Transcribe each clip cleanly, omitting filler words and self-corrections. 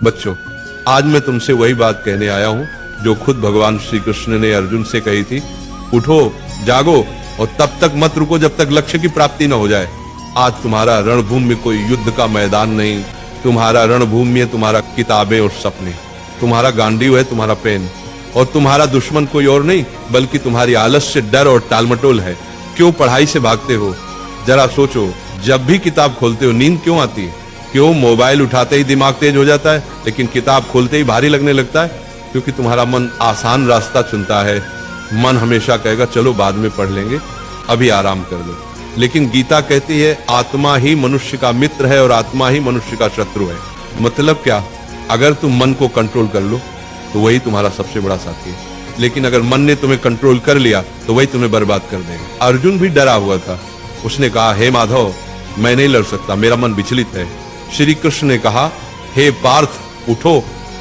बच्चों, आज मैं तुमसे वही बात कहने आया हूँ जो खुद भगवान श्री कृष्ण ने अर्जुन से कही थी। उठो, जागो और तब तक मत रुको जब तक लक्ष्य की प्राप्ति न हो जाए। आज तुम्हारा रणभूमि में कोई युद्ध का मैदान नहीं, तुम्हारा रणभूमि है तुम्हारा किताबें और सपने, तुम्हारा गांडीव है तुम्हारा पेन, और तुम्हारा दुश्मन कोई और नहीं बल्कि तुम्हारी आलस्य, डर और टालमटोल है। क्यों पढ़ाई से भागते हो? जरा सोचो, जब भी किताब खोलते हो नींद क्यों आती है? क्यों मोबाइल उठाते ही दिमाग तेज हो जाता है लेकिन किताब खोलते ही भारी लगने लगता है? क्योंकि तुम्हारा मन आसान रास्ता चुनता है। मन हमेशा कहेगा चलो बाद में पढ़ लेंगे, अभी आराम कर लो। लेकिन गीता कहती है आत्मा ही मनुष्य का मित्र है और आत्मा ही मनुष्य का शत्रु है। मतलब क्या? अगर तुम मन को कंट्रोल कर लो तो वही तुम्हारा सबसे बड़ा साथी है, लेकिन अगर मन ने तुम्हें कंट्रोल कर लिया तो वही तुम्हें बर्बाद कर देगा। अर्जुन भी डरा हुआ था। उसने कहा, हे माधव, मैं नहीं लड़ सकता, मेरा मन विचलित है। श्री कृष्ण ने कहा, हे पार्थ, उठो,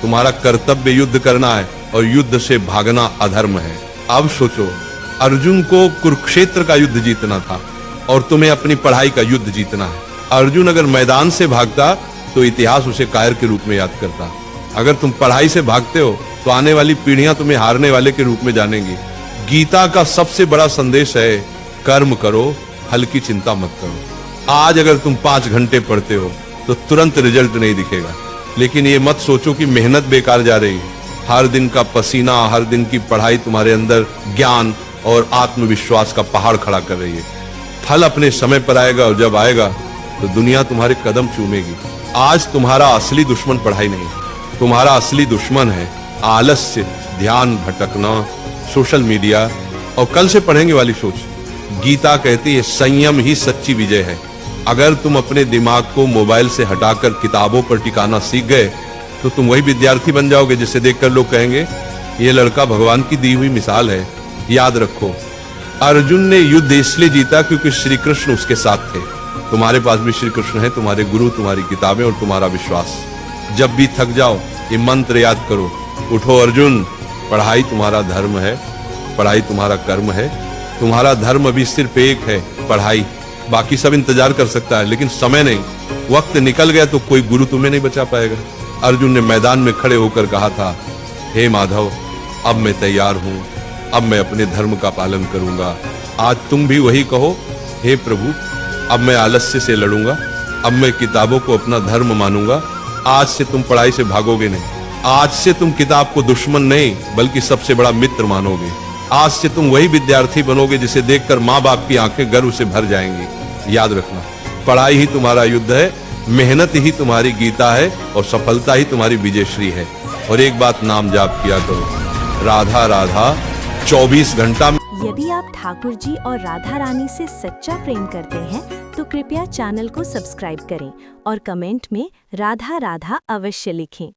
तुम्हारा कर्तव्य युद्ध करना है और युद्ध से भागना अधर्म है। अब सोचो, अर्जुन को कुरुक्षेत्र का युद्ध जीतना था और तुम्हें अपनी पढ़ाई का युद्ध जीतना है। अर्जुन अगर मैदान से भागता तो इतिहास उसे कायर के रूप में याद करता। अगर तुम पढ़ाई से भागते हो तो आने वाली पीढ़ियां तुम्हें हारने वाले के रूप में जानेंगी। गीता का सबसे बड़ा संदेश है कर्म करो, फल की चिंता मत करो। आज अगर तुम 5 घंटे पढ़ते हो तो तुरंत रिजल्ट नहीं दिखेगा, लेकिन ये मत सोचो कि मेहनत बेकार जा रही है। हर दिन का पसीना, हर दिन की पढ़ाई तुम्हारे अंदर ज्ञान और आत्मविश्वास का पहाड़ खड़ा कर रही है। फल अपने समय पर आएगा और जब आएगा तो दुनिया तुम्हारे कदम चूमेगी। आज तुम्हारा असली दुश्मन पढ़ाई नहीं, तुम्हारा असली दुश्मन है आलस्य, ध्यान भटकना, सोशल मीडिया और कल से पढ़ेंगे वाली सोच। गीता कहती है संयम ही सच्ची विजय है। अगर तुम अपने दिमाग को मोबाइल से हटाकर किताबों पर टिकाना सीख गए तो तुम वही विद्यार्थी बन जाओगे जिसे देखकर लोग कहेंगे ये लड़का भगवान की दी हुई मिसाल है। याद रखो, अर्जुन ने युद्ध इसलिए जीता क्योंकि श्री कृष्ण उसके साथ थे। तुम्हारे पास भी श्री कृष्ण है, तुम्हारे गुरु, तुम्हारी किताबें और तुम्हारा विश्वास। जब भी थक जाओ ये मंत्र याद करो, उठो अर्जुन, पढ़ाई तुम्हारा धर्म है, पढ़ाई तुम्हारा कर्म है। तुम्हारा धर्म अभी सिर्फ एक है, पढ़ाई। बाकी सब इंतजार कर सकता है लेकिन समय नहीं। वक्त निकल गया तो कोई गुरु तुम्हें नहीं बचा पाएगा। अर्जुन ने मैदान में खड़े होकर कहा था, हे माधव, अब मैं तैयार हूं, अब मैं अपने धर्म का पालन करूंगा। आज तुम भी वही कहो, हे प्रभु, अब मैं आलस्य से लड़ूंगा, अब मैं किताबों को अपना धर्म मानूंगा। आज से तुम पढ़ाई से भागोगे नहीं, आज से तुम किताब को दुश्मन नहीं बल्कि सबसे बड़ा मित्र मानोगे। आज से तुम वही विद्यार्थी बनोगे जिसे देखकर माँ बाप की आंखें गर्व से भर जाएंगी। याद रखना, पढ़ाई ही तुम्हारा युद्ध है, मेहनत ही तुम्हारी गीता है और सफलता ही तुम्हारी विजयश्री है। और एक बात नाम जाप किया करो, राधा राधा 24 घंटा। यदि आप ठाकुर जी और राधा रानी से सच्चा प्रेम करते हैं तो कृपया चैनल को सब्सक्राइब करें और कमेंट में राधा राधा अवश्य लिखें।